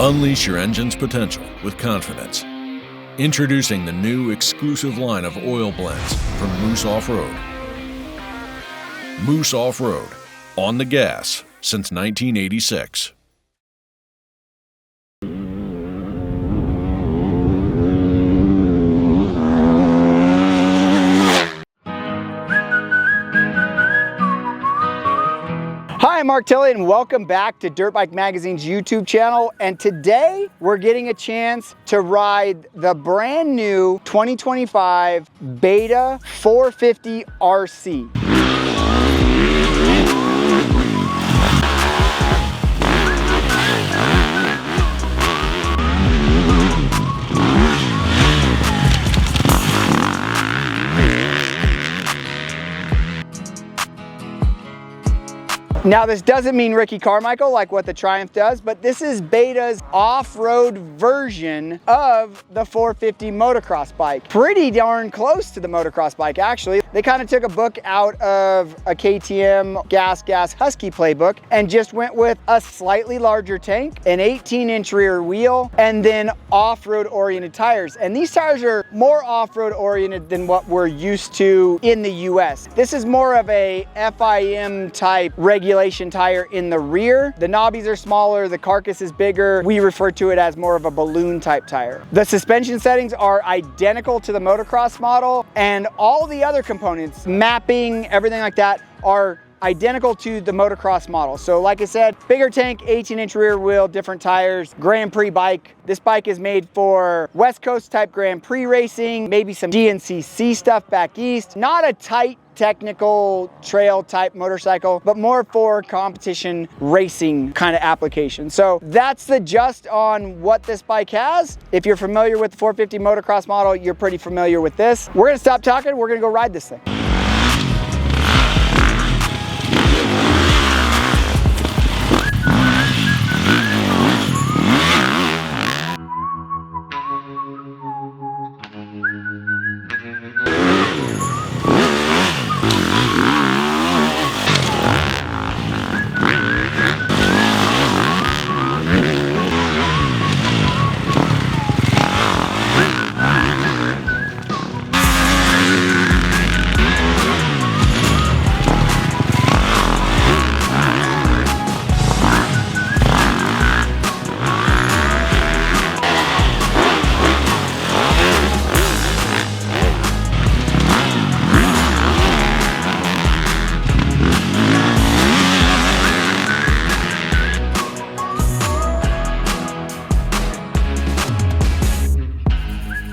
Unleash your engine's potential with confidence. Introducing the new exclusive line of oil blends from Moose Off-Road. Moose Off-Road, on the gas since 1986. Hi, I'm Mark Tilley and welcome back to Dirtbike Magazine's YouTube channel. And today we're getting a chance to ride the brand new 2025 Beta 450RC. Now, this doesn't mean Ricky Carmichael like what the Triumph does, but this is Beta's off-road version of the 450 motocross bike. Pretty darn close to the motocross bike, actually. They kind of took a book out of a KTM Gas Husky playbook and just went with a slightly larger tank, an 18-inch rear wheel, and then off-road oriented tires. And these tires are more off-road oriented than what we're used to in the US. This is more of a FIM type regulation tire in the rear. The knobbies are smaller, the carcass is bigger. We refer to it as more of a balloon type tire. The suspension settings are identical to the motocross model, and all the other components, mapping, everything like that, are identical to the motocross model. So like I said, bigger tank, 18-inch rear wheel, different tires, Grand Prix bike. This bike is made for West Coast type Grand Prix racing, maybe some GNCC stuff back east. Not a tight technical trail type motorcycle, but more for competition racing kind of application. So that's the gist on what this bike has. If you're familiar with the 450 motocross model, you're pretty familiar with this. We're gonna stop talking, we're gonna go ride this thing.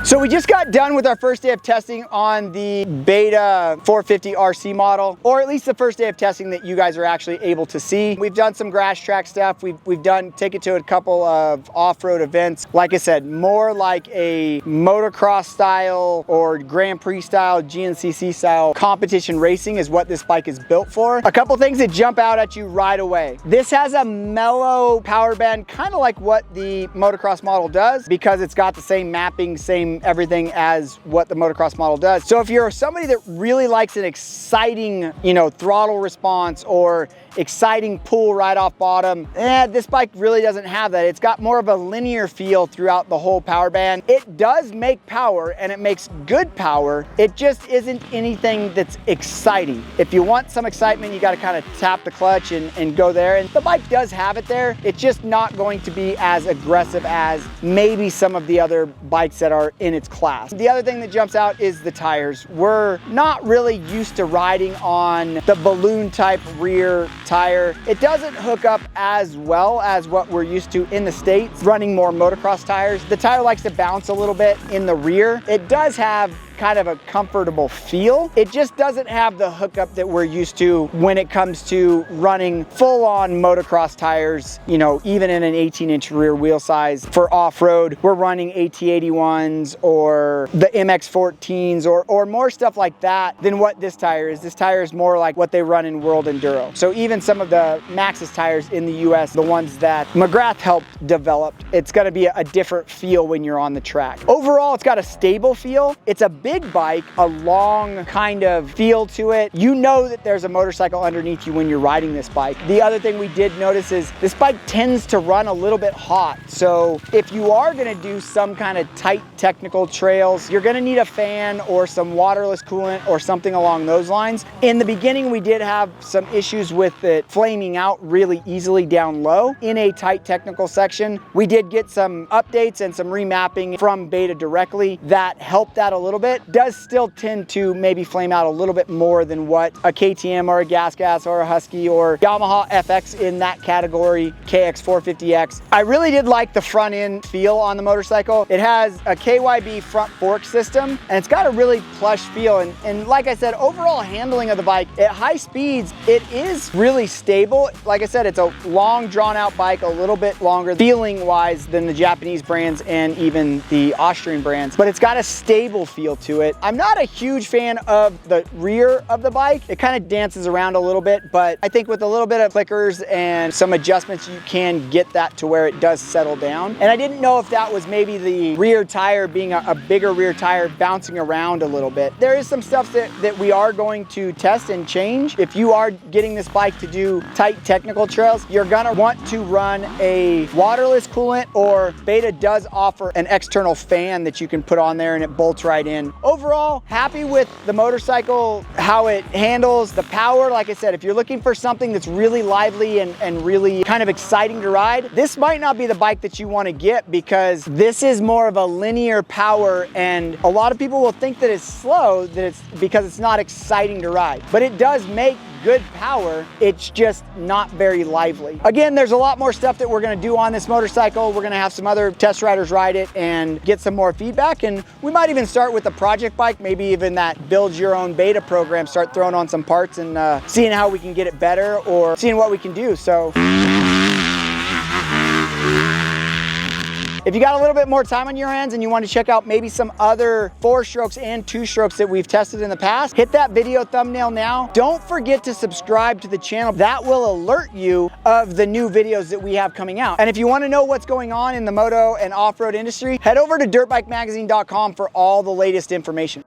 So we just got done with our first day of testing on the Beta 450RC model, or at least the first day of testing that you guys are actually able to see. We've done some grass track stuff. We've taken it to a couple of off-road events. Like I said, more like a motocross style or Grand Prix style, GNCC style competition racing is what this bike is built for. A couple things that jump out at you right away. This has a mellow power band, kind of like what the motocross model does, because it's got the same mapping, same everything as what the motocross model does. So if you're somebody that really likes an exciting, throttle response or exciting pull right off bottom, this bike really doesn't have that. It's got more of a linear feel throughout the whole power band. It does make power, and it makes good power. It just isn't anything that's exciting. If you want some excitement, you got to kind of tap the clutch and go there. And the bike does have it there. It's just not going to be as aggressive as maybe some of the other bikes that are in its class. The other thing that jumps out is the tires. We're not really used to riding on the balloon type rear tire. It doesn't hook up as well as what we're used to in the States, running more motocross tires. The tire likes to bounce a little bit in the rear. It does have kind of a comfortable feel. It just doesn't have the hookup that we're used to when it comes to running full-on motocross tires, you know, even in an 18-inch rear wheel size. For off-road, we're running AT81s or the MX14s or more stuff like that than what this tire is. This tire is more like what they run in World Enduro. So even some of the Maxxis tires in the US, the ones that McGrath helped develop, it's gonna be a different feel when you're on the track. Overall, it's got a stable feel. It's a big bike, a long kind of feel to it. You know that there's a motorcycle underneath you when you're riding this bike. The other thing we did notice is this bike tends to run a little bit hot. So if you are gonna do some kind of tight technical trails, you're gonna need a fan or some waterless coolant or something along those lines. In the beginning, we did have some issues with it flaming out really easily down low in a tight technical section. We did get some updates and some remapping from Beta directly that helped that a little bit. Does still tend to maybe flame out a little bit more than what a KTM or a Gas or a Husky or Yamaha FX in that category, KX450X. I really did like the front end feel on the motorcycle. It has a KYB front fork system and it's got a really plush feel. And like I said, overall handling of the bike at high speeds, it is really stable. Like I said, it's a long drawn out bike, a little bit longer feeling wise than the Japanese brands and even the Austrian brands, but it's got a stable feel to it. I'm not a huge fan of the rear of the bike. It kind of dances around a little bit, but I think with a little bit of clickers and some adjustments, you can get that to where it does settle down. And I didn't know if that was maybe the rear tire being a bigger rear tire bouncing around a little bit. There is some stuff that we are going to test and change. If you are getting this bike to do tight technical trails, you're gonna want to run a waterless coolant, or Beta does offer an external fan that you can put on there and it bolts right in. Overall, happy with the motorcycle, how it handles, the power. Like I said, if you're looking for something that's really lively and really kind of exciting to ride, this might not be the bike that you want to get, because this is more of a linear power, and a lot of people will think that it's slow, that it's because it's not exciting to ride, but it does make good power. It's just not very lively. Again, there's a lot more stuff that we're going to do on this motorcycle. We're going to have some other test riders ride it and get some more feedback, and we might even start with the project bike, maybe even that build your own Beta program, start throwing on some parts and seeing how we can get it better or seeing what we can do. So if you got a little bit more time on your hands and you want to check out maybe some other 4-strokes and 2-strokes that we've tested in the past, hit that video thumbnail now. Don't forget to subscribe to the channel. That will alert you of the new videos that we have coming out. And if you want to know what's going on in the moto and off-road industry, head over to dirtbikemagazine.com for all the latest information.